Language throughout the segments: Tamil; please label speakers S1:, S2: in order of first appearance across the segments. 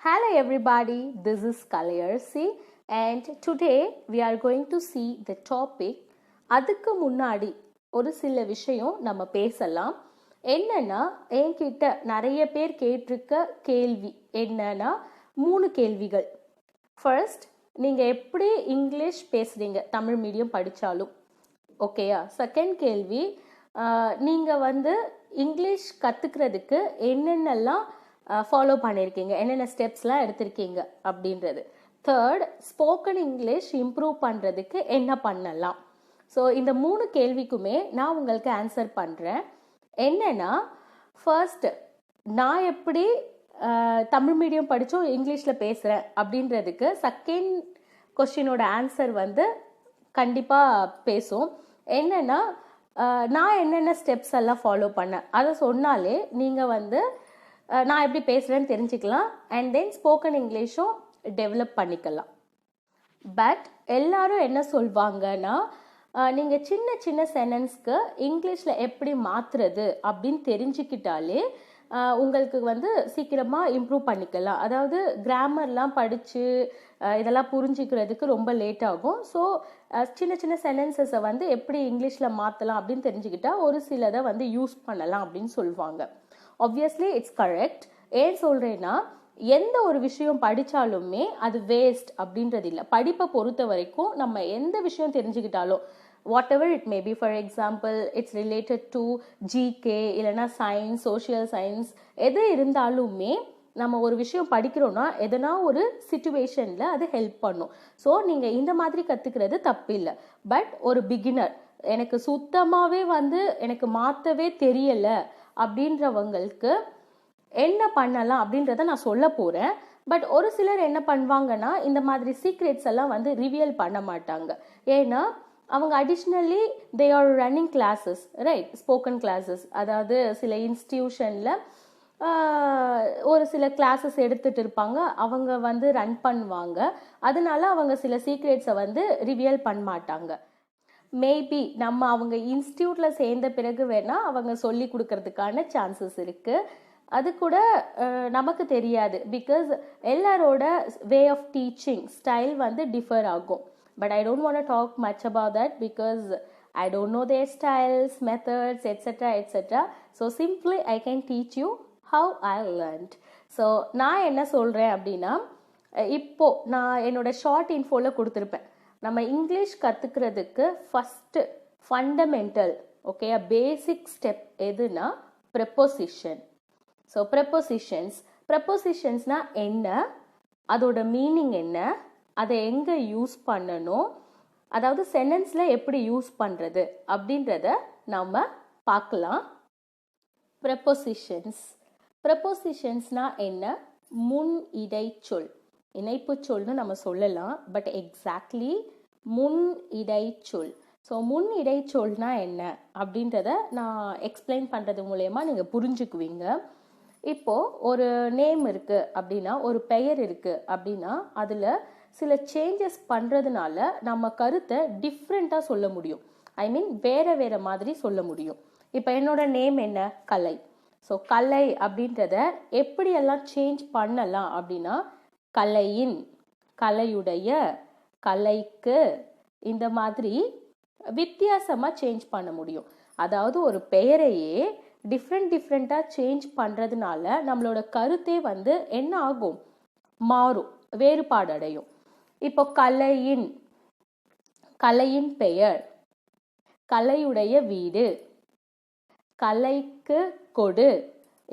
S1: Hello everybody, this is Kalayarsi and today we are going to see the topic அதுக்கு முன்னாடி ஒரு சில விஷயம் நம்ம பேசலாம். என்னன்னா என்கிட்ட நிறைய பேர் கேட்டிருக்க கேள்வி என்னன்னா 3 கேள்விகள். ஃபர்ஸ்ட், நீங்கள் எப்படி இங்கிலீஷ் பேசுகிறீங்க தமிழ் மீடியம் படித்தாலும், ஓகேயா? செகண்ட் கேள்வி, நீங்கள் இங்கிலீஷ் கற்றுக்கிறதுக்கு என்னென்னலாம் ஃபாலோ பண்ணியிருக்கீங்க, என்னென்ன ஸ்டெப்ஸ்லாம் எடுத்திருக்கீங்க அப்படின்றது. தேர்ட், ஸ்போக்கன் இங்கிலீஷ் இம்ப்ரூவ் பண்ணுறதுக்கு என்ன பண்ணலாம். ஸோ இந்த 3 கேள்விக்குமே நான் உங்களுக்கு ஆன்சர் பண்ணுறேன். என்னென்னா, ஃபர்ஸ்ட், நான் எப்படி தமிழ் மீடியம் படித்தோம் இங்கிலீஷில் பேசுகிறேன் அப்படின்றதுக்கு செகண்ட் கொஸ்டினோட ஆன்சர் கண்டிப்பாக பேசும். என்னென்னா, நான் என்னென்ன ஸ்டெப்ஸ் எல்லாம் ஃபாலோ பண்ணேன் அதை சொன்னாலே நீங்கள் நான் எப்படி பேசுகிறேன்னு தெரிஞ்சுக்கலாம். அண்ட் தென் ஸ்போக்கன் இங்கிலீஷும் டெவலப் பண்ணிக்கலாம். பட் எல்லாரும் என்ன சொல்வாங்கன்னா, நீங்கள் சின்ன சின்ன சென்டென்ஸ்க்கு இங்கிலீஷில் எப்படி மாற்றுறது அப்படின்னு தெரிஞ்சுக்கிட்டாலே உங்களுக்கு சீக்கிரமாக இம்ப்ரூவ் பண்ணிக்கலாம். அதாவது கிராமர்லாம் படித்து இதெல்லாம் புரிஞ்சிக்கிறதுக்கு ரொம்ப லேட் ஆகும். ஸோ சின்ன சின்ன சென்டென்சஸை எப்படி இங்கிலீஷில் மாற்றலாம் அப்படின்னு தெரிஞ்சுக்கிட்டா ஒரு சிலதை யூஸ் பண்ணலாம் அப்படின்னு சொல்லுவாங்க. Obviously it's correct. ஏன் சொல்கிறேன்னா, எந்த ஒரு விஷயம் படித்தாலுமே அது வேஸ்ட் அப்படின்றது இல்லை. படிப்பை பொறுத்த வரைக்கும் நம்ம எந்த விஷயம் தெரிஞ்சுக்கிட்டாலும், whatever it may be, for example it's related to GK இல்லைனா சயின்ஸ், சோஷியல் சயின்ஸ், எது இருந்தாலுமே நம்ம ஒரு விஷயம் படிக்கிறோன்னா எதனா ஒரு சிச்சுவேஷனில் அது ஹெல்ப் பண்ணும். ஸோ நீங்கள் இந்த மாதிரி கற்றுக்கிறது தப்பு இல்லை. பட் ஒரு பிகினர், எனக்கு சுத்தமாகவே எனக்கு மாற்றவே தெரியலை அப்படின்றவங்களுக்கு என்ன பண்ணலாம் அப்படின்றத நான் சொல்ல போகிறேன். பட் ஒரு சிலர் என்ன பண்ணுவாங்கன்னா, இந்த மாதிரி சீக்ரெட்ஸ் எல்லாம் ரிவீல் பண்ண மாட்டாங்க. ஏன்னா அவங்க additionally they are running classes, right, spoken classes. அதாவது சில இன்ஸ்டிடியூஷனில் ஒரு சில கிளாஸஸ் எடுத்துகிட்டு இருப்பாங்க, அவங்க ரன் பண்ணுவாங்க. அதனால அவங்க சில சீக்ரெட்ஸை ரிவீல் பண்ண மாட்டாங்க. மேபி நம்ம அவங்க இன்ஸ்டியூட்டில் சேர்ந்த பிறகு வேணால் அவங்க சொல்லி கொடுக்கறதுக்கான சான்சஸ் இருக்குது. அது கூட நமக்கு தெரியாது. பிகாஸ் எல்லாரோட way of teaching style differ ஆகும். But I don't want to talk much about that because I don't know their styles, methods, etcetera etcetera. So simply I can teach you how I learnt. So நான் என்ன சொல்கிறேன் அப்படின்னா, இப்போது நான் என்னோட ஷார்ட் இன்ஃபோவில் கொடுத்துருப்பேன். நம்ம இங்கிலீஷ் கற்றுக்கிறதுக்கு ஃபஸ்ட்டு ஃபண்டமெண்டல், ஓகே, பேசிக் ஸ்டெப் எதுனா ப்ரெப்போசிஷன். ஸோ ப்ரெப்போசிஷன்ஸ்னால் என்ன, அதோட மீனிங் என்ன, அதை எங்கே யூஸ் பண்ணணும், அதாவது சென்டென்ஸில் எப்படி யூஸ் பண்ணுறது அப்படின்றத நம்ம பார்க்கலாம். ப்ரெப்போசிஷன்ஸ்னால் என்ன? முன் இடைச்சொல், இணைப்பு சொல்னு நம்ம சொல்லலாம். பட் எக்ஸாக்ட்லி முன் இடைச்சொல். ஸோ முன் இடைச்சொல்னா என்ன அப்படின்றத நான் எக்ஸ்பிளைன் பண்ணுறது மூலயமா நீங்கள் புரிஞ்சுக்குவீங்க. இப்போது ஒரு நேம் இருக்குது அப்படின்னா, ஒரு பெயர் இருக்குது அப்படின்னா, அதில் சில சேஞ்சஸ் பண்ணுறதுனால நம்ம கருத்தை டிஃப்ரெண்ட்டாக சொல்ல முடியும். ஐ மீன் வேறு மாதிரி சொல்ல முடியும். இப்போ என்னோட நேம் என்ன? கலை. ஸோ கலை அப்படின்றத எப்படியெல்லாம் சேஞ்ச் பண்ணலாம் அப்படின்னா, கலையின், கலையுடைய, கலைக்கு, இந்த மாதிரி வித்தியாசமாக சேஞ்ச் பண்ண முடியும். அதாவது ஒரு பெயரையே டிஃப்ரெண்ட்டாக சேஞ்ச் பண்ணுறதுனால நம்மளோட கருத்தே என்ன ஆகும்? மாறும், வேறுபாடு அடையும். இப்போ கலையின், கலையின் பெயர், கலையுடைய வீடு, கலைக்கு கொடு,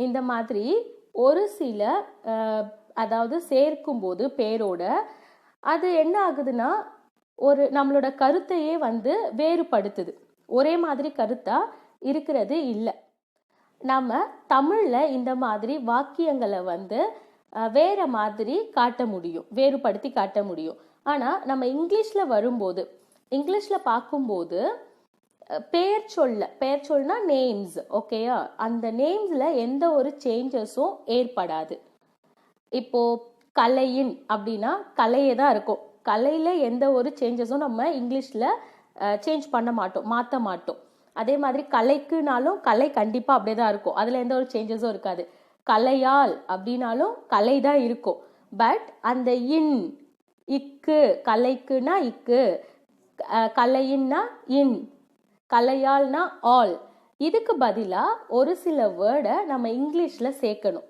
S1: இந்த மாதிரி ஒரு சில அதாவது சேர்க்கும்போது பேரோட அது என்ன ஆகுதுன்னா ஒரு நம்மளோட கருத்தையே வேறுபடுத்துது. ஒரே மாதிரி கருத்தாக இருக்கிறது இல்லை. நம்ம தமிழில் இந்த மாதிரி வாக்கியங்களை வேறு மாதிரி காட்ட முடியும், வேறுபடுத்தி காட்ட முடியும். ஆனால் நம்ம இங்கிலீஷில் வரும்போது, இங்கிலீஷில் பார்க்கும்போது பெயர் சொல்னா நேம்ஸ், ஓகேயா? அந்த நேம்ஸில் எந்த ஒரு சேஞ்சஸும் ஏற்படாது. இப்போது கலையின் அப்படின்னா கலையே தான் இருக்கும். கலையில் எந்த ஒரு சேஞ்சஸும் நம்ம இங்கிலீஷில் சேஞ்ச் பண்ண மாட்டோம், மாற்ற மாட்டோம். அதே மாதிரி கலைக்குனாலும் கலை கண்டிப்பாக அப்படியே தான் இருக்கும், அதில் எந்த ஒரு சேஞ்சஸும் இருக்காது. கலையால் அப்படின்னாலும் கலை தான் இருக்கும். பட் அந்த இன், இக்கு, கலைக்குனா இக்கு, கலையின்னா இன், கலையால்னா ஆல், இதுக்கு பதிலாக ஒரு சில வேர்டை நம்ம இங்கிலீஷில் சேர்க்கணும்.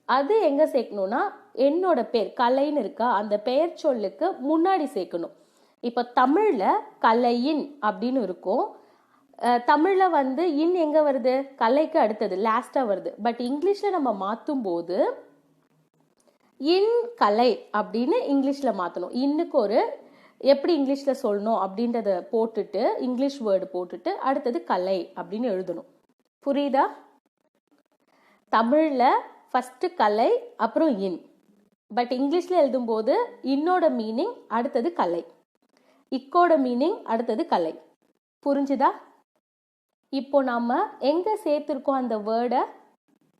S1: அது எங்கே சேர்க்கணும்னா என்னோட பேர் கலைன்னு இருக்கா அந்த பெயர் சொல்லுக்கு முன்னாடி சேர்க்கணும். இப்போ தமிழில் கலையின் அப்படின்னு இருக்கும். தமிழில் வந்து இன் எங்கே வருது? கலைக்கு அடுத்தது லாஸ்ட்டாக வருது. பட் இங்கிலீஷில் நம்ம மாற்றும் போது இன் கலை அப்படின்னு இங்கிலீஷில் மாற்றணும். இன்னுக்கு ஒரு எப்படி இங்கிலீஷில் சொல்லணும் அப்படின்றத போட்டுட்டு இங்கிலீஷ் வேர்டு போட்டுட்டு அடுத்தது கலை அப்படின்னு எழுதணும். புரியுதா? தமிழில் ஃபஸ்ட்டு கலை அப்புறம் இன். பட் இங்கிலீஷில் எழுதும்போது இன்னோட மீனிங் அடுத்தது கலை, இக்கோட மீனிங் அடுத்தது கலை. புரிஞ்சுதா? இப்போ நாம் எங்கே சேர்த்துருக்கோம் அந்த வேர்டை?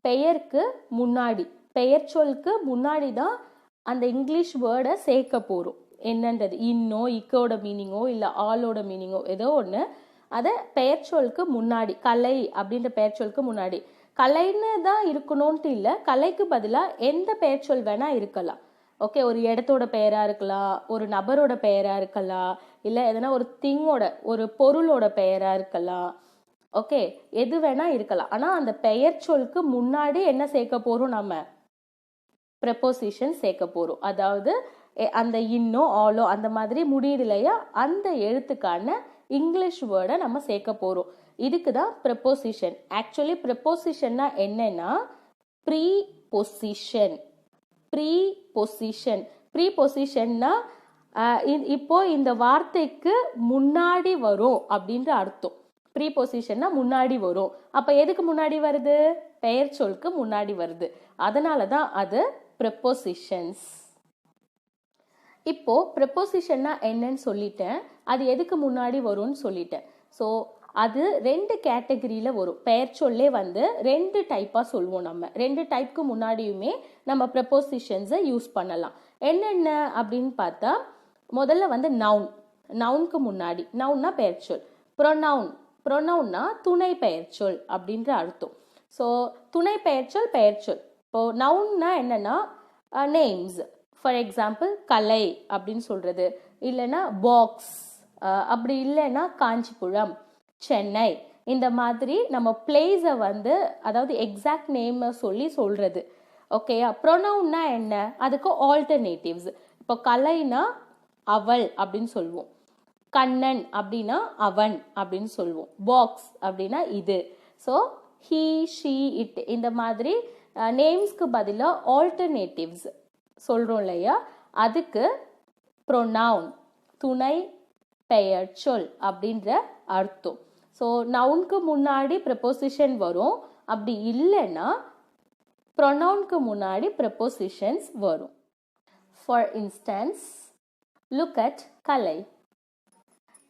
S1: பெயருக்கு முன்னாடி, பெயர் சொல்லுக்கு முன்னாடி தான் அந்த இங்கிலீஷ் வேர்டை சேர்க்க போகிறோம். என்னன்றது இன்னோ இக்கோட மீனிங்கோ இல்லை ஆலோட மீனிங்கோ ஏதோ ஒன்று, அதை பெயர் சொல்லுக்கு முன்னாடி, கலை அப்படின்ற பெயர் சொல்லுக்கு முன்னாடி. கலைன்னு தான் இருக்கணும்ன்ட்டு இல்லை, கலைக்கு பதிலாக எந்த பெயர் சொல் வேணால் இருக்கலாம். ஓகே, ஒரு இடத்தோட பெயராக இருக்கலாம், ஒரு நபரோட பெயராக இருக்கலாம், இல்லை எதனா ஒரு திங்கோட ஒரு பொருளோட பெயராக இருக்கலாம். ஓகே, எது வேணால் இருக்கலாம். ஆனால் அந்த பெயர் சொல்லுக்கு முன்னாடி என்ன சேர்க்க போகிறோம்? நம்ம ப்ரெப்போசிஷன் சேர்க்க போகிறோம். அதாவது அந்த இன்னோ ஆலோ அந்த மாதிரி முடியுது இல்லையா, அந்த எழுத்துக்கான இங்கிலீஷ் வேர்டை நம்ம சேர்க்க போகிறோம். இதுக்கு தான் ப்ரெப்போசிஷன். ஆக்சுவலி ப்ரெப்போசிஷன்னா என்னன்னா ப்ரீபொசிஷன். ப்ரீபொசிஷன் ப்ரீபொசிஷன்னா இப்போ இந்த வார்த்தைக்கு முன்னாடி வரும் அப்படின்ற அர்த்தம். ப்ரீபொசிஷன்னா முன்னாடி வரும். அப்போ எதுக்கு முன்னாடி வருது? பெயர் சொல்லுக்கு முன்னாடி வருது. அதனால தான் அது ப்ரெப்போசிஷன்ஸ். இப்போ ப்ரெப்போசிஷன்னா என்னன்னு சொல்லிட்டேன், அது எதுக்கு முன்னாடி வரும்னு சொல்லிட்டேன். ஸோ அது ரெண்டு கேட்டகரியில் வரும். பெயர் சொல்லே வந்து ரெண்டு டைப்பாக சொல்லுவோம். நம்ம ரெண்டு டைப்புக்கு முன்னாடியுமே நம்ம ப்ரெப்போசிஷன்ஸை யூஸ் பண்ணலாம். என்னென்ன அப்படின்னு பார்த்தா, முதல்ல வந்து நவுன். நவுனுக்கு முன்னாடி, நவுன்னா பெயர் சொல். ப்ரொனவுன், ப்ரொனவுன்னா துணை பெயர் சொல் அப்படின்ற அர்த்தம். ஸோ துணை பெயர் சொல், பெயர் சொல். இப்போ நவுன்னா என்னன்னா நேம்ஸ். ஃபார் எக்ஸாம்பிள் கலை அப்படின்னு சொல்கிறது, இல்லைன்னா பாக்ஸ், அப்படி இல்லைன்னா காஞ்சிபுரம், சென்னை, இந்த மாதிரி நம்ம பிளேஸை வந்து அதாவது எக்ஸாக்ட் நேமை சொல்லி சொல்கிறது. ஓகேயா? ப்ரொனவுன்னா என்ன? அதுக்கு ஆல்டர்னேட்டிவ்ஸ். இப்போ கலைனா அவள் அப்படின்னு சொல்லுவோம், கண்ணன் அப்படின்னா அவன் அப்படின்னு சொல்லுவோம், பாக்ஸ் அப்படின்னா இது. ஸோ ஹீ, ஷீ, இட், இந்த மாதிரி நேம்ஸ்க்கு பதிலாக ஆல்டர்னேட்டிவ்ஸ் சொல்கிறோம் இல்லையா, அதுக்கு ப்ரொனவுன், துணை பெயர் சொல் அப்படின்ற அர்த்தம். ஸோ நவுனுக்கு முன்னாடி ப்ரெப்போசிஷன் வரும், அப்படி இல்லைன்னா ப்ரொனவுனுக்கு முன்னாடி ப்ரெப்போசிஷன்ஸ் வரும். For instance, look at Kalai.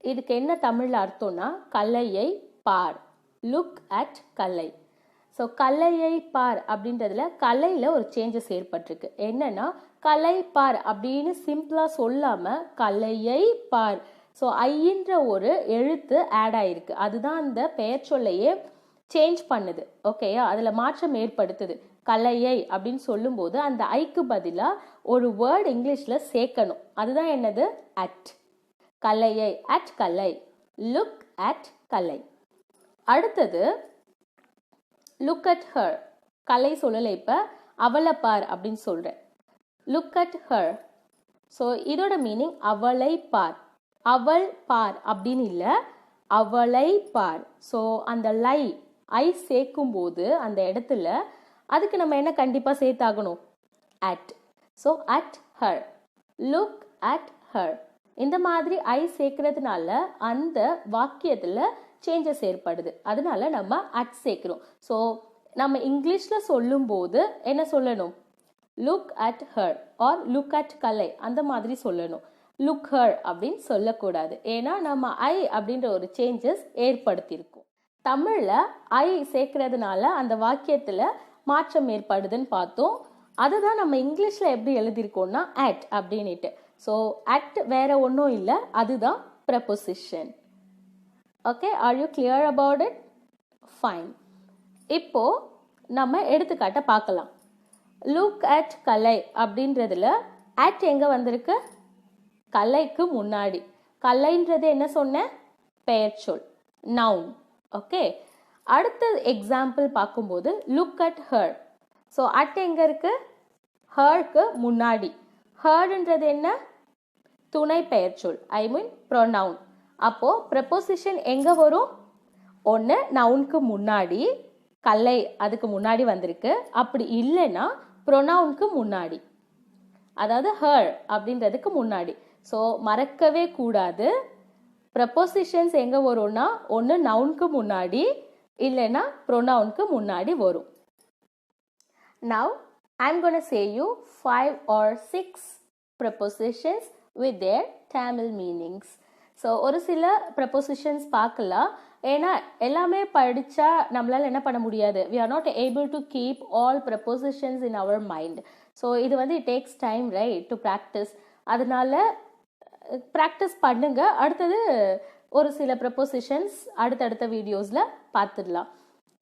S1: இதுக்கு என்ன தமிழில் அர்த்தம்னா கலையை பார். Look at Kalai. ஸோ கலையை பார் அப்படின்றதுல கலையில் ஒரு சேஞ்சஸ் ஏற்பட்டிருக்கு. என்னன்னா கலை பார் அப்படின்னு சிம்பிளாக சொல்லாமல் கலையை பார். ஸோ ஐன்ற ஒரு எழுத்து ஆட் ஆயிருக்கு. அதுதான் அந்த பெயர் சொல்லையே சேஞ்ச் பண்ணுது. ஓகேயா? அதில் மாற்றம் ஏற்படுத்துது. கலையை அப்படின்னு சொல்லும்போது அந்த ஐக்கு பதிலாக ஒரு வேர்டு இங்கிலீஷில் சேர்க்கணும். அதுதான் என்னது? அட். கலையை, அட் கலை. லுக் அட் கலை. அடுத்தது லுக் அட் ஹர். கலை சொல்லலை, இப்போ அவளை பார் அப்படின்னு சொல்கிறேன். Look at her. ஸோ இதோட மீனிங் அவளை பார். அவள் பார் அப்படின்னு இல்லை, அவளை பார். ஸோ அந்த லை ஐ சேர்க்கும் போது அந்த இடத்துல அதுக்கு நம்ம என்ன கண்டிப்பாக சேர்த்தாகணும்? At. So at her, look at her. இந்த மாதிரி ஐ சேர்க்கறதுனால அந்த வாக்கியத்தில் சேஞ்சஸ் ஏற்படுது. அதனால நம்ம அட் சேர்க்கிறோம். ஸோ நம்ம இங்கிலீஷில் சொல்லும்போது என்ன சொல்லணும்? Look at her or look at Kalai அந்த மாதிரி சொல்லணும். லுக் ஹர் அப்படின்னு சொல்லக்கூடாது. ஏன்னா நம்ம ஐ அப்படின்ற ஒரு சேஞ்சஸ் ஏற்படுத்தியிருக்கோம். தமிழில் ஐ சேர்க்கறதுனால அந்த வாக்கியத்தில் மாற்றம் ஏற்படுதுன்னு பார்த்தோம். அதுதான் நம்ம இங்கிலீஷில் எப்படி எழுதியிருக்கோம்னா அட் அப்படின்ட்டு. ஸோ அட் வேற ஒன்றும் இல்லை, அதுதான் preposition. Okay, are you clear about it? Fine. இப்போ நம்ம எடுத்துக்காட்ட பார்க்கலாம். லுக் அட் கலை அப்படின்றதுல அட் எங்க வந்திருக்கு? கலைக்கு முன்னாடி. கலைன்றது என்ன சொன்னேன்? பெயர் சொல், நவுன். ஓகே, அடுத்த எக்ஸாம்பிள் பார்க்கும்போது look at her. So at எங்க இருக்கு? ஹர்க்கு முன்னாடி. ஹர்ன்றது என்ன? துணை பெயர் சொல், ஐ மீன் ப்ரொனவுன். அப்போ ப்ரெபோசிஷன் எங்க வரும்? ஒன்று நவுனுக்கு முன்னாடி, கலை அதுக்கு முன்னாடி வந்திருக்கு. அப்படி இல்லைன்னா ப்ரொனவுனுக்கு முன்னாடி, அதாவது ஹர் அப்படின்றதுக்கு முன்னாடி. ஸோ மறக்கவே கூடாது, ப்ரெபோசிஷன்ஸ் எங்க வரும்னா ஒன்று நவுனுக்கு முன்னாடி இல்லைன்னா ப்ரொனவுனுக்கு முன்னாடி வரும். Now I'm gonna say you 5 or 6 prepositions with their Tamil meanings. So ஒரு சில ப்ரெபோசிஷன்ஸ் பார்க்கலாம். ஏன்னா எல்லாமே படித்தா நம்மளால் என்ன பண்ண முடியாது. we are not able to keep all prepositions in our mind. So இது வந்து it takes time, right, to practice. அதனால ப்ராக்டிஸ் பண்ணுங்க. அடுத்தது ஒரு சில ப்ரெபோசிஷன்ஸ் அடுத்தடுத்த வீடியோஸில் பார்த்துடலாம்.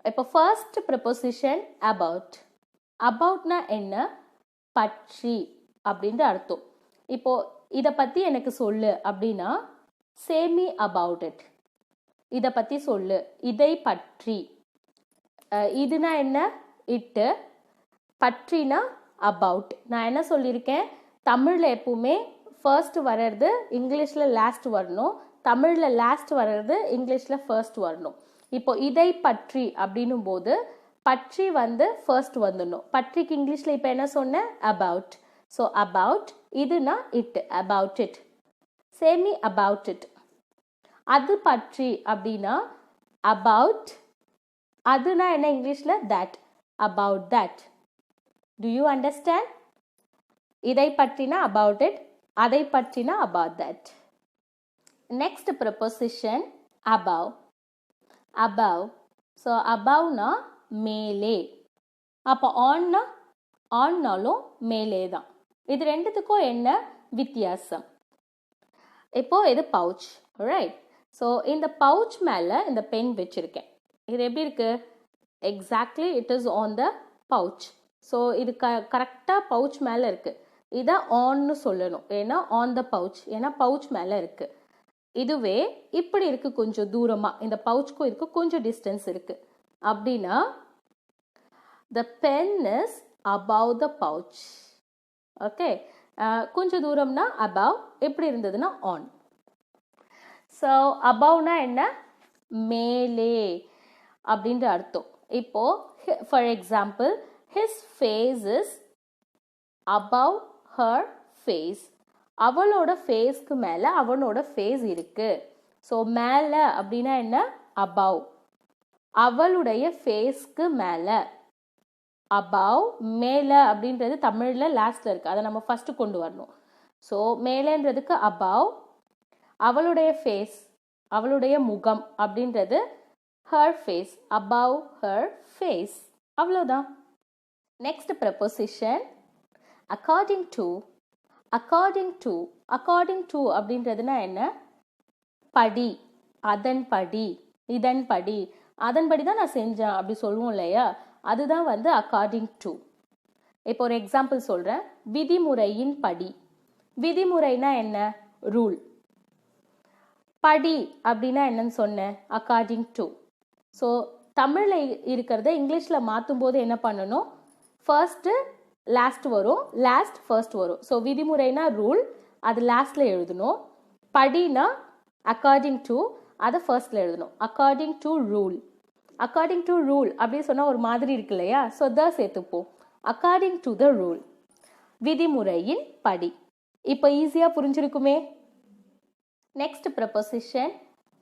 S1: இப்போ ஃபர்ஸ்ட் ப்ரெபோசிஷன் அபவுட். அபவுட்னா என்ன? பற்றி அப்படின்ற அர்த்தம். இப்போ இதை பற்றி எனக்கு சொல்லு அப்படின்னா say me about it. இதை பற்றி சொல்லு, இதை பற்றி. இதுனா என்ன? இட்டு. பற்றினா அபவுட். நான் என்ன சொல்லியிருக்கேன்? தமிழில் எப்பவுமே ஃபர்ஸ்ட் வர்றது இங்கிலீஷில் லாஸ்ட் வரணும், தமிழில் லாஸ்ட் வர்றது இங்கிலீஷில் ஃபர்ஸ்ட் வரணும். இப்போ இதை பற்றி அப்படின்னும் போது பற்றி வந்து ஃபர்ஸ்ட் வந்துடணும். பற்றிக்கு இங்கிலீஷில் இப்போ என்ன சொன்னேன்? அபவுட். So about. இதுனா it, about it. say me about it. அது பற்றி அப்படின்னா அபவுட். அதுனா என்ன இங்கிலீஷில்? that. about that. do you understand? இதை பற்றினா about it, அதை பற்றினா about that. next preposition above. above. So above-னா மேலே. அப்போ on-னா on-னாலும் மேலே தான். இது ரெண்டுத்துக்கும் என்ன வித்தியாசம்? இப்போ இது பவுச், ரைட்? ஸோ இந்த பவுச் மேலே இந்த பென் வச்சுருக்கேன். இது எப்படி இருக்கு? Exactly it is on the pouch. So இது கரெக்டாக பவுச் மேலே இருக்குது. இதை ஆன்னு சொல்லணும், ஏன்னா ஆன் த பவுச், ஏன்னா பவுச் மேலே இருக்குது. இதுவே இப்படி இருக்குது கொஞ்சம் தூரமாக, இந்த பவுச்சுக்கும் இருக்குது கொஞ்சம் டிஸ்டன்ஸ் இருக்குது அப்படின்னா the pen is above the pouch. Okay, கொஞ்சம் தூரம்னா above, எப்படி இருந்ததுன்னா on. ஸோ above-னா என்ன? மேலே அப்படின்ற அர்த்தம். இப்போ for example his face is above her face. அவளோட ஃபேஸ்க்கு மேலே அவனோட ஃபேஸ் இருக்கு. ஸோ மேலே அப்படின்னா என்ன? above. அவளுடைய ஃபேஸ்க்கு மேலே. above, மேலே அப்படின்றது தமிழில் லாஸ்ட்ல இருக்கு, அதை நம்ம ஃபர்ஸ்ட் கொண்டு வரணும். ஸோ மேலேன்றதுக்கு above, அவளுடைய ஃபேஸ், அவளுடைய முகம் அப்படின்றது her face, above her face. அவ்வளோதான். Next preposition according to. according to. according to அப்படின்றதுனா என்ன? படி, அதன்படி, இதன்படி. அதன்படி தான் நான் செஞ்சேன் அப்படி சொல்லுவோம் இல்லையா, அதுதான் வந்து according to. இப்போ ஒரு எக்ஸாம்பிள் சொல்கிறேன். விதிமுறையின் படி. விதிமுறைனா என்ன? ரூல். படி அப்படின்னா என்னன்னு சொன்னேன்? according to. ஸோ தமிழில் இருக்கிறத இங்கிலீஷில் மாற்றும் போது என்ன பண்ணணும்? ஃபர்ஸ்ட்டு லாஸ்ட் வரும், லாஸ்ட் ஃபர்ஸ்ட் வரும். ஸோ விதிமுறைனா ரூல், அது லாஸ்ட்ல எழுதணும். படினா according to, அதை ஃபர்ஸ்ட்ல எழுதணும். according to rule. according to rule அப்படி சொன்னால் ஒரு மாதிரி இருக்கு இல்லையா, ஸோ தான் சேர்த்துப்போம். according to the rule, விதிமுறையின் படி. இப்போ ஈஸியாக புரிஞ்சிருக்குமே. Next preposition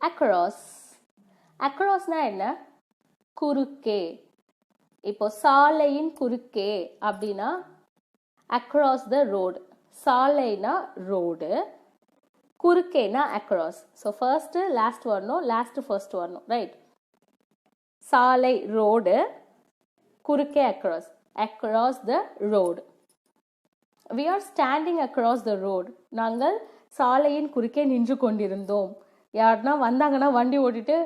S1: across. acrossனா என்ன? குறுக்கே. இப்போ சாலையின் குறுக்கே அப்படின்னா across the road. சாலைனா ரோடு, குறுக்கேனா across. ஸோ ஃபர்ஸ்ட் லாஸ்ட் வரணும், லாஸ்ட் ஃபர்ஸ்ட் வரணும், ரைட்? சாலை ரோடு, குறுக்கே across. across the road. we are standing across the road. நாங்கள் சாலையின் குறுக்கே நின்று கொண்டிருந்தோம். யாருன்னா வந்தாங்கன்னா வண்டி ஓட்டிட்டு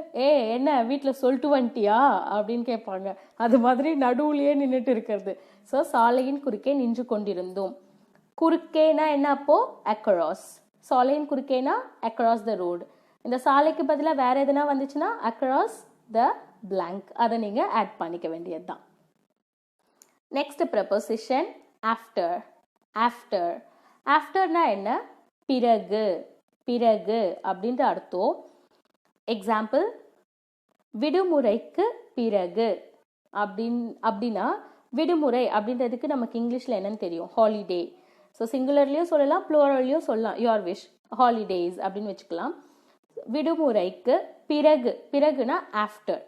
S1: என்ன வீட்டில் சொல்லிட்டு வந்துட்டியா அப்படின்னு கேட்பாங்க. அது மாதிரி நடுவுலையே நின்றுட்டு இருக்கிறது. ஸோ சாலையின் குறுக்கே நின்று கொண்டிருந்தோம். குறுக்கேனா என்ன அப்போ? அக்ராஸ். சாலையின் குறுக்கேனா அக்ராஸ் த ரோடு. இந்த சாலைக்கு பதிலாக வேற எதுனா வந்துச்சுன்னா அக்ராஸ் த பிளாங்க். அதை நீங்கள் ஆட் பண்ணிக்க வேண்டியது தான். Next preposition after. ஆஃப்டர் ஆஃப்டர்னா என்ன? பிறகு. பிறகு அப்படின்ற அர்த்தம். எக்ஸாம்பிள், விடுமுறைக்கு பிறகு அப்படின்னா விடுமுறை அப்படின்றதுக்கு நமக்கு இங்கிலீஷில் என்னன்னு தெரியும்? ஹாலிடே. ஸோ சிங்குலர்லேயும் சொல்லலாம், ப்ளூரல்லையும் சொல்லலாம். Your wish. ஹாலிடேஸ் அப்படின்னு வச்சுக்கலாம். விடுமுறைக்கு பிறகு. பிறகுனா ஆஃப்டர்.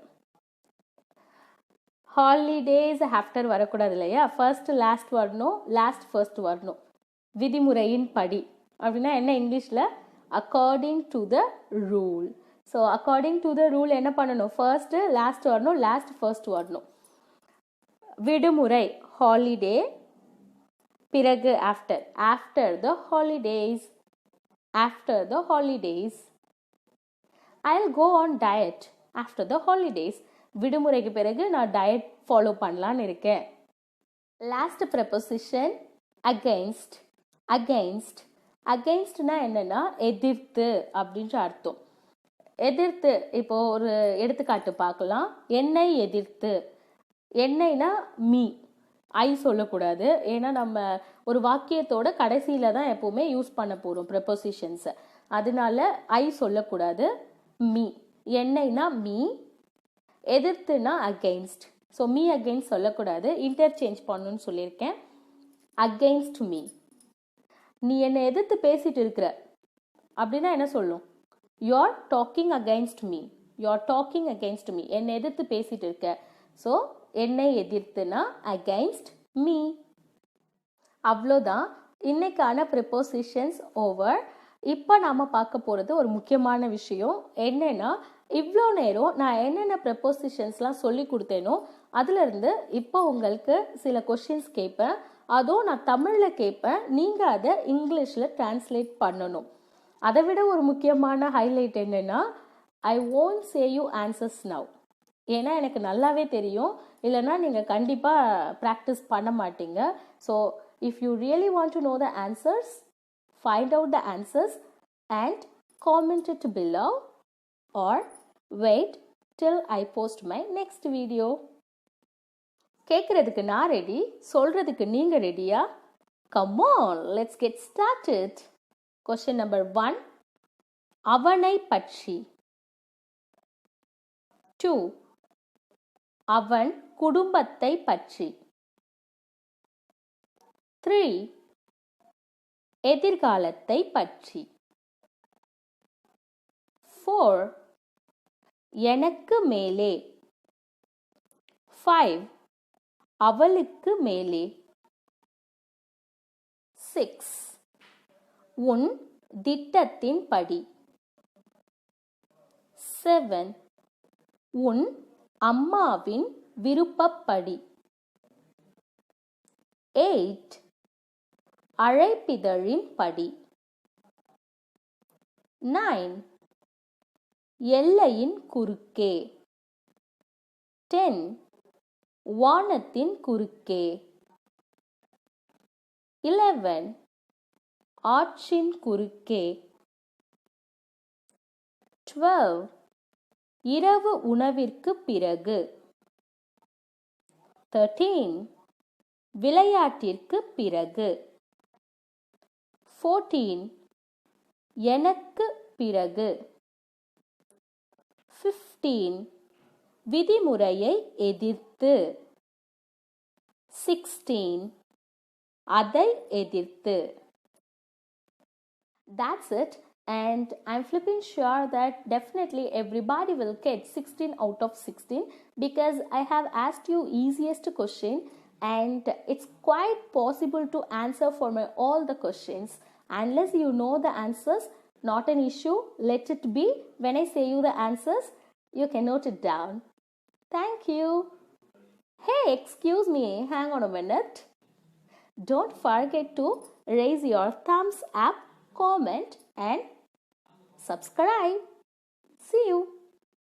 S1: ஹாலிடேஸ் ஆஃப்டர் வரக்கூடாது இல்லையா? ஃபர்ஸ்ட் லாஸ்ட் வரணும், லாஸ்ட் ஃபர்ஸ்ட் வரணும். விதிமுறையின் படி அப்படின்னா என்ன இங்கிலீஷில்? According to the rule. So according to the rule என்ன பண்ணணும்? ஃபர்ஸ்ட் லாஸ்ட் வரணும், லாஸ்ட் ஃபர்ஸ்ட் வரணும். விடுமுறை ஹாலிடே, பிறகு after. After the holidays. After the holidays. I'll go on diet after the holidays. விடுமுறைக்கு பிறகு நான் டயட் ஃபாலோ பண்ணலான்னு இருக்கேன். Last preposition against. அகெயின்ஸ்ட். அகெயின்ஸ்ட்னா என்னன்னா எதிர்த்து அப்படின்ற அர்த்தம். எதிர்த்து. இப்போ ஒரு எடுத்துக்காட்டு பார்க்கலாம். என்னை எதிர்த்து. என்னைனா மீ. ஐ சொல்லக்கூடாது. ஏன்னா நம்ம ஒரு வாக்கியத்தோட கடைசியில தான் எப்பவுமே யூஸ் பண்ண போறோம் ப்ரெபோசிஷன்ஸை. அதனால ஐ சொல்லக்கூடாது, மீ. என்னைனா மீ, எதிர்த்துனா அகெயின்ஸ்ட். ஸோ மீ அகெயின்ஸ்ட் சொல்லக்கூடாது, இன்டர்சேஞ்ச் பண்ணணும்னு சொல்லியிருக்கேன். Against me. நீ என்னை எதிர்த்து பேசிட்டு இருக்கிற அப்படின்னா என்ன சொல்லும்? You are talking against me. You are talking against me. என்னை எதிர்த்து பேசிட்டு இருக்க. ஸோ என்னை எதிர்த்துனா அகெயின்ஸ்ட் மீ. அவ்வளோதான் இன்னைக்கான ப்ரிப்போசிஷன்ஸ் ஓவர். இப்போ நாம் பார்க்க போகிறது ஒரு முக்கியமான விஷயம். என்னன்னா, இவ்வளோ நேரம் நான் என்னென்ன ப்ரிப்போசிஷன்ஸ்லாம் சொல்லி கொடுத்தேனோ அதுலேருந்து இப்போ உங்களுக்கு சில கொஷின்ஸ் கேட்பேன். அதுவும் நான் தமிழில் கேட்பேன். நீங்கள் அதை இங்கிலீஷில் டிரான்ஸ்லேட் பண்ணணும். அதை விட ஒரு முக்கியமான ஹைலைட் என்னென்னா, ஐ won't say you answers now. ஏன்னா எனக்கு நல்லாவே தெரியும், இல்லைன்னா நீங்கள் கண்டிப்பாக ப்ராக்டிஸ் பண்ண மாட்டீங்க. So if you really want to know the answers, find out the answers and comment it below or wait till I post my next video. கேட்குறதுக்கு நான் ரெடி, சொல்கிறதுக்கு நீங்கள் ரெடியா? Come on, let's get started. Question number 1. அவனை பற்றி. 2. அவன் குடும்பத்தை பற்றி. 3. எதிர்காலத்தை பற்றி. 4. எனக்கு மேலே. 5. அவளுக்கு மேலே. 6. உன் திட்டத்தின் படி. 7. உன் அம்மாவின் விருப்பப்படி. 8. அழைப்பிதழின் படி. 9. எல்லையின் குறுக்கே. 10. வானத்தின் குறுக்கே. 11. ஆற்றின் குறுக்கே. 12. இரவு உணவிற்கு பிறகு. 13. விளையாட்டிற்கு பிறகு. 14. எனக்கு பிறகு. 15. விதிமுறையை எதிர்த்து. 16. அதை எதிர்த்து. That's it, and I'm flipping sure that definitely everybody will get 16 out of 16 because I have asked you easiest question and it's quite possible to answer for all the questions. Unless you know the answers, not an issue, let it be. When I say you the answers, you can note it down. Thank you. Hey, excuse me, hang on a minute. Don't forget to raise your thumbs up, comment and subscribe. See you.